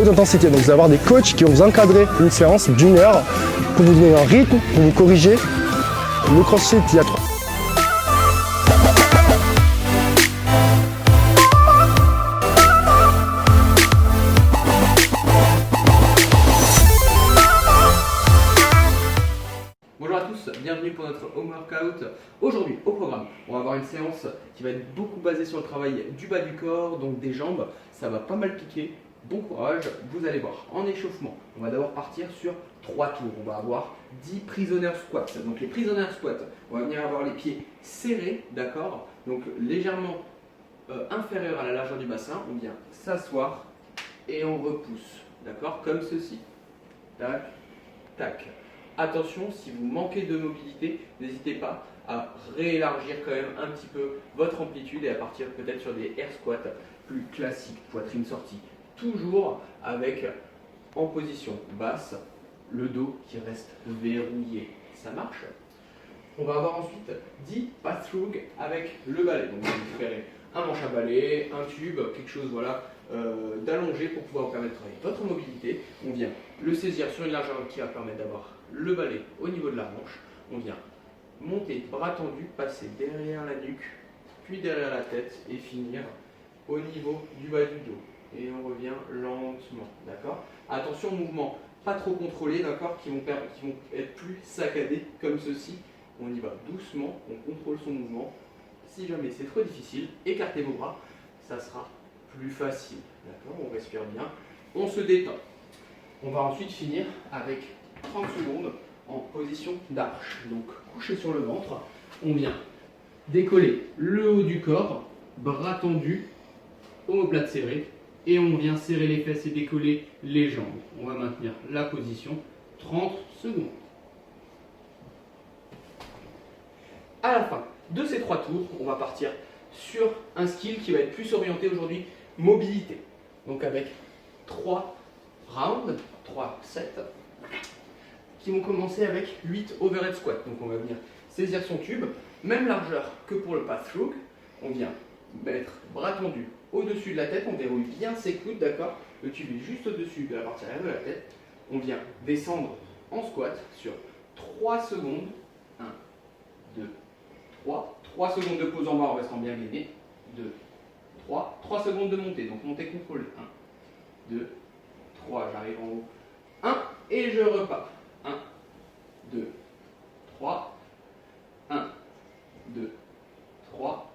haute intensité. Donc vous allez avoir des coachs qui vont vous encadrer une séance d'1 heure pour vous donner un rythme, pour vous corriger. Le CrossFit, il y a 3. Bonjour à tous, bienvenue pour notre home workout. Aujourd'hui au programme, on va avoir une séance qui va être beaucoup basée sur le travail du bas du corps, donc des jambes. Ça va pas mal piquer, bon courage, vous allez voir. En échauffement, on va d'abord partir sur 3 tours. On va avoir 10 prisoner squats. Donc les prisoner squats, on va venir avoir les pieds serrés, d'accord, donc légèrement inférieur à la largeur du bassin. On vient s'asseoir et on repousse, d'accord, comme ceci. Tac, tac. Attention, si vous manquez de mobilité, n'hésitez pas à réélargir quand même un petit peu votre amplitude et à partir peut-être sur des air squats plus classiques, poitrine sortie. Toujours avec, en position basse, le dos qui reste verrouillé. Ça marche. On va avoir ensuite 10 pass-through avec le balai. Donc vous ferez un manche à balai, un tube, quelque chose voilà, d'allongé pour pouvoir vous permettre de travailler votre mobilité. On vient le saisir sur une largeur qui va permettre d'avoir le balai au niveau de la hanche. On vient monter, bras tendus, passer derrière la nuque, puis derrière la tête et finir au niveau du bas du dos. Et on revient lentement, d'accord? Attention, mouvement pas trop contrôlé, d'accord, qui vont être plus saccadés comme ceci. On y va doucement, on contrôle son mouvement. Si jamais c'est trop difficile, écartez vos bras, ça sera plus facile, d'accord? On respire bien, on se détend. On va ensuite finir avec 30 secondes en position d'arche. Donc couché sur le ventre, on vient décoller le haut du corps, bras tendus, omoplate serrée, et on vient serrer les fesses et décoller les jambes. On va maintenir la position 30 secondes. À la fin de ces 3 tours, on va partir sur un skill qui va être plus orienté aujourd'hui mobilité. Donc avec 3 rounds, 3 sets, qui vont commencer avec 8 overhead squats. Donc on va venir saisir son tube, même largeur que pour le pass-through. On vient mettre bras tendus au-dessus de la tête, on verrouille bien ses coudes, d'accord? Le tube est juste au-dessus de la partie arrière de la tête. On vient descendre en squat sur 3 secondes. 1, 2, 3. 3 secondes de pause en bas en restant bien gainé. 2, 3. 3 secondes de montée, donc montée contrôlée. 1, 2, 3, j'arrive en haut. 1 et je repars. 1, 2, 3. 1, 2, 3.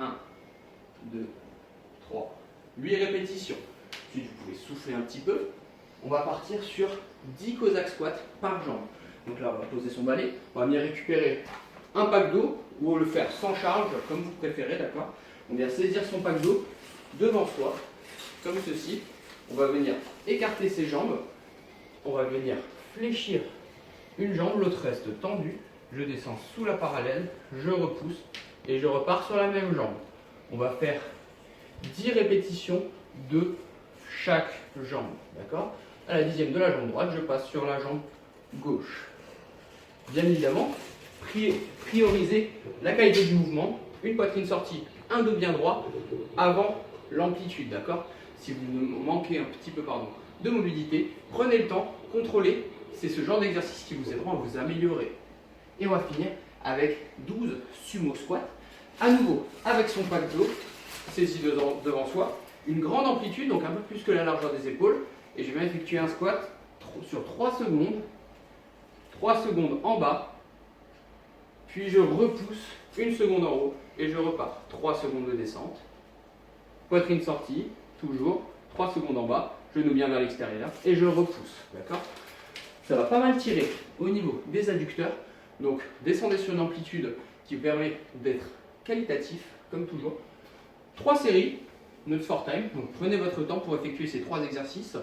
1, 2, 3. 8 répétitions. Ensuite, vous pouvez souffler un petit peu. On va partir sur 10 Cossack squats par jambe. Donc là, on va poser son balai. On va venir récupérer un pack d'eau ou le faire sans charge, comme vous préférez, d'accord? On vient saisir son pack d'eau devant soi, comme ceci. On va venir écarter ses jambes. On va venir fléchir une jambe, l'autre reste tendue. Je descends sous la parallèle, je repousse et je repars sur la même jambe. On va faire 10 répétitions de chaque jambe, d'accord? À la 10e de la jambe droite, je passe sur la jambe gauche. Bien évidemment, priorisez la qualité du mouvement, une poitrine sortie, un dos bien droit, avant l'amplitude, d'accord? Si vous manquez un petit peu de mobilité, prenez le temps, contrôlez, c'est ce genre d'exercice qui vous aidera à vous améliorer. Et on va finir avec 12 sumo squats, à nouveau avec son pack d'eau, saisi devant soi, une grande amplitude, donc un peu plus que la largeur des épaules, et je vais effectuer un squat sur 3 secondes, 3 secondes en bas, puis je repousse 1 seconde en haut, et je repars. 3 secondes de descente, poitrine sortie, toujours, 3 secondes en bas, genou bien vers l'extérieur, et je repousse, d'accord? Ça va pas mal tirer au niveau des adducteurs, donc descendez sur une amplitude qui permet d'être qualitatif, comme toujours. 3 séries, notre for time, donc prenez votre temps pour effectuer ces 3 exercices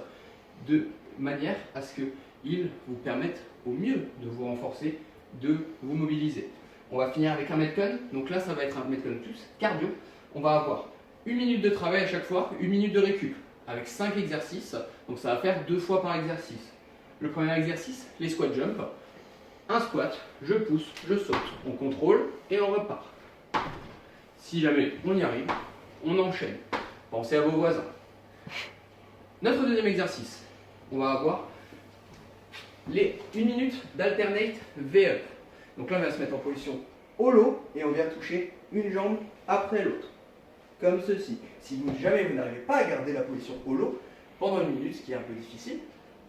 de manière à ce qu'ils vous permettent au mieux de vous renforcer, de vous mobiliser. On va finir avec un Metcon, donc là ça va être un Metcon plus cardio. On va avoir 1 minute de travail à chaque fois, 1 minute de récup, avec 5 exercices, donc ça va faire 2 fois par exercice. Le premier exercice, les squat jump. Un squat, je pousse, je saute, on contrôle et on repart. Si jamais on y arrive, on enchaîne. Pensez à vos voisins. Notre deuxième exercice, on va avoir les 1 minute d'alternate V-up. Donc là, on va se mettre en position holo et on vient toucher une jambe après l'autre, comme ceci. Si jamais vous n'arrivez pas à garder la position holo pendant 1 minute, ce qui est un peu difficile,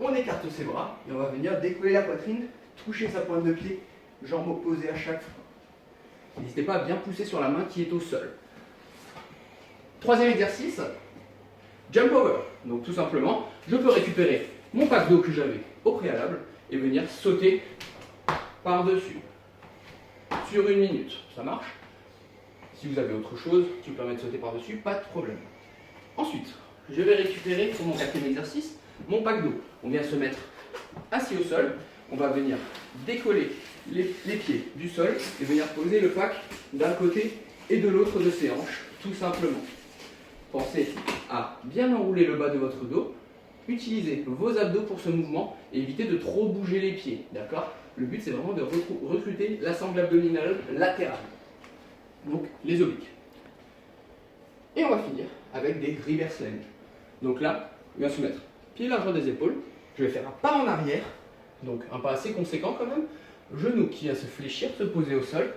on écarte ses bras et on va venir décoller la poitrine, toucher sa pointe de pied, jambe opposée à chaque fois. N'hésitez pas à bien pousser sur la main qui est au sol. Troisième exercice, jump over. Donc tout simplement, je peux récupérer mon pack d'eau que j'avais au préalable et venir sauter par-dessus sur 1 minute. Ça marche. Si vous avez autre chose qui vous permet de sauter par-dessus, pas de problème. Ensuite, je vais récupérer pour mon quatrième exercice mon pack d'eau. On vient se mettre assis au sol. On va venir décoller les pieds du sol et venir poser le pack d'un côté et de l'autre de ses hanches, tout simplement. Pensez à bien enrouler le bas de votre dos. Utilisez vos abdos pour ce mouvement et évitez de trop bouger les pieds. D'accord ? Le but, c'est vraiment de recruter la sangle abdominale latérale. Donc, les obliques. Et on va finir avec des reverse lunge. Donc là, on vient se mettre pied largeur des épaules. Je vais faire un pas en arrière. Donc, un pas assez conséquent quand même. Genou qui vient se fléchir, se poser au sol.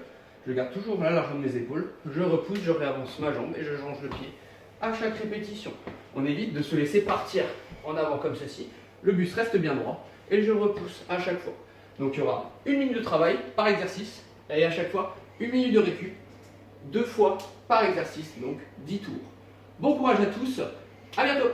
Je garde toujours la largeur de mes épaules. Je repousse, je réavance ma jambe et je change le pied à chaque répétition. On évite de se laisser partir en avant comme ceci. Le buste reste bien droit et je repousse à chaque fois. Donc il y aura 1 minute de travail par exercice et à chaque fois 1 minute de récup, 2 fois par exercice, donc 10 tours. Bon courage à tous, à bientôt!